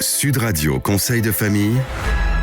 Sud Radio Conseil de famille.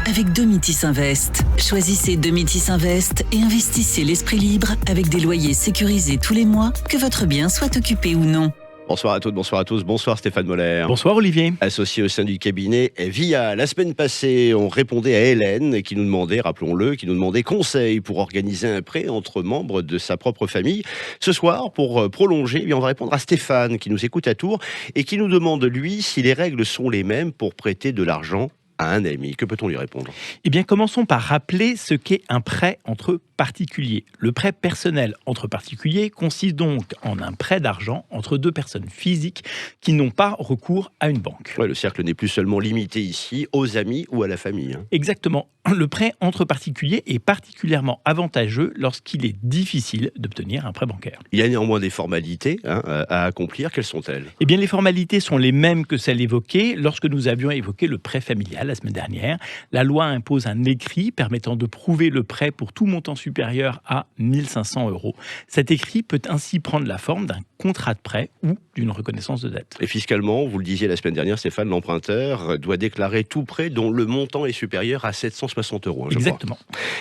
Avec Domitis Invest. Choisissez Domitis Invest et investissez l'esprit libre avec des loyers sécurisés tous les mois, que votre bien soit occupé ou non. Bonsoir à toutes, bonsoir à tous. Bonsoir Stéphane Moller. Bonsoir Olivier. Associé au sein du cabinet VIA. La semaine passée, on répondait à Hélène qui nous demandait, rappelons-le, conseil pour organiser un prêt entre membres de sa propre famille. Ce soir, pour prolonger, on va répondre à Stéphane qui nous écoute à Tours et qui nous demande, lui, si les règles sont les mêmes pour prêter de l'argent à un ami. Que peut-on lui répondre ? Eh bien, commençons par rappeler ce qu'est un prêt entre particuliers. Le prêt personnel entre particuliers consiste donc en un prêt d'argent entre deux personnes physiques qui n'ont pas recours à une banque. Ouais, le cercle n'est plus seulement limité ici aux amis ou à la famille. Exactement. Le prêt entre particuliers est particulièrement avantageux lorsqu'il est difficile d'obtenir un prêt bancaire. Il y a néanmoins des formalités à accomplir. Quelles sont-elles ? Eh bien, les formalités sont les mêmes que celles évoquées lorsque nous avions évoqué le prêt familial la semaine dernière. La loi impose un écrit permettant de prouver le prêt pour tout montant supérieur à 1 500 €. Cet écrit peut ainsi prendre la forme d'un contrat de prêt ou d'une reconnaissance de dette. Et fiscalement, vous le disiez la semaine dernière, Stéphane, l'emprunteur doit déclarer tout prêt dont le montant est supérieur à 760 €. Exactement.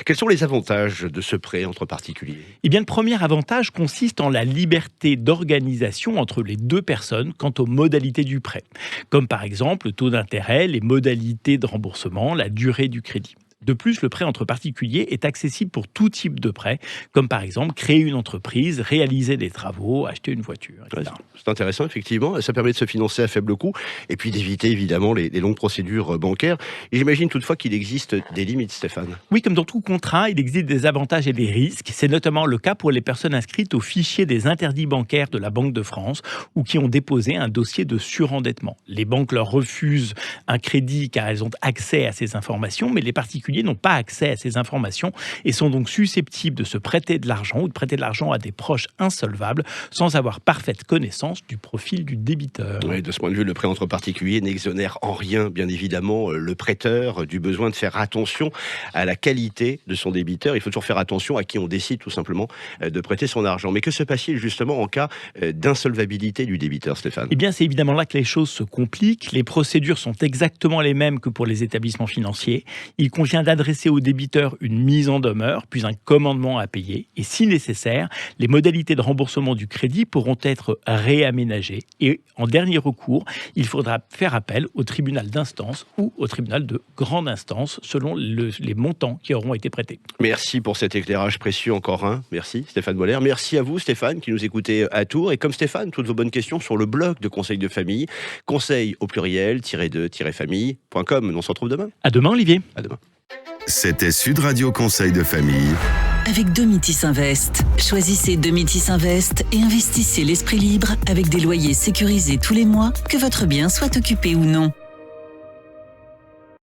Quels sont les avantages de ce prêt entre particuliers ? Eh bien, le premier avantage consiste en la liberté d'organisation entre les deux personnes quant aux modalités du prêt, comme par exemple le taux d'intérêt, les modalités de remboursement, la durée du crédit. De plus, le prêt entre particuliers est accessible pour tout type de prêt, comme par exemple créer une entreprise, réaliser des travaux, acheter une voiture, etc. Ouais, c'est intéressant, effectivement. Ça permet de se financer à faible coût et puis d'éviter évidemment les longues procédures bancaires. Et j'imagine toutefois qu'il existe des limites, Stéphane. Oui, comme dans tout contrat, il existe des avantages et des risques. C'est notamment le cas pour les personnes inscrites au fichier des interdits bancaires de la Banque de France ou qui ont déposé un dossier de surendettement. Les banques leur refusent un crédit car elles ont accès à ces informations, mais les particuliers n'ont pas accès à ces informations et sont donc susceptibles de se prêter de l'argent ou de prêter de l'argent à des proches insolvables sans avoir parfaite connaissance du profil du débiteur. Oui, de ce point de vue, le prêt entre particuliers n'exonère en rien, bien évidemment, le prêteur du besoin de faire attention à la qualité de son débiteur. Il faut toujours faire attention à qui on décide tout simplement de prêter son argent. Mais que se passe-t-il justement en cas d'insolvabilité du débiteur, Stéphane ? Eh bien, c'est évidemment là que les choses se compliquent. Les procédures sont exactement les mêmes que pour les établissements financiers. Il convient d'adresser au débiteur une mise en demeure, puis un commandement à payer. Et si nécessaire, les modalités de remboursement du crédit pourront être réaménagées. Et en dernier recours, il faudra faire appel au tribunal d'instance ou au tribunal de grande instance, selon les montants qui auront été prêtés. Merci pour cet éclairage précieux encore un. Merci Stéphane Moller. Merci à vous Stéphane qui nous écoutez à Tours. Et comme Stéphane, toutes vos bonnes questions sur le blog de Conseil de famille. Conseil au pluriel, -de-famille.com. On se retrouve demain. À demain Olivier. À demain. C'était Sud Radio Conseil de famille. Avec Domitis Invest. Choisissez Domitis Invest et investissez l'esprit libre avec des loyers sécurisés tous les mois, que votre bien soit occupé ou non.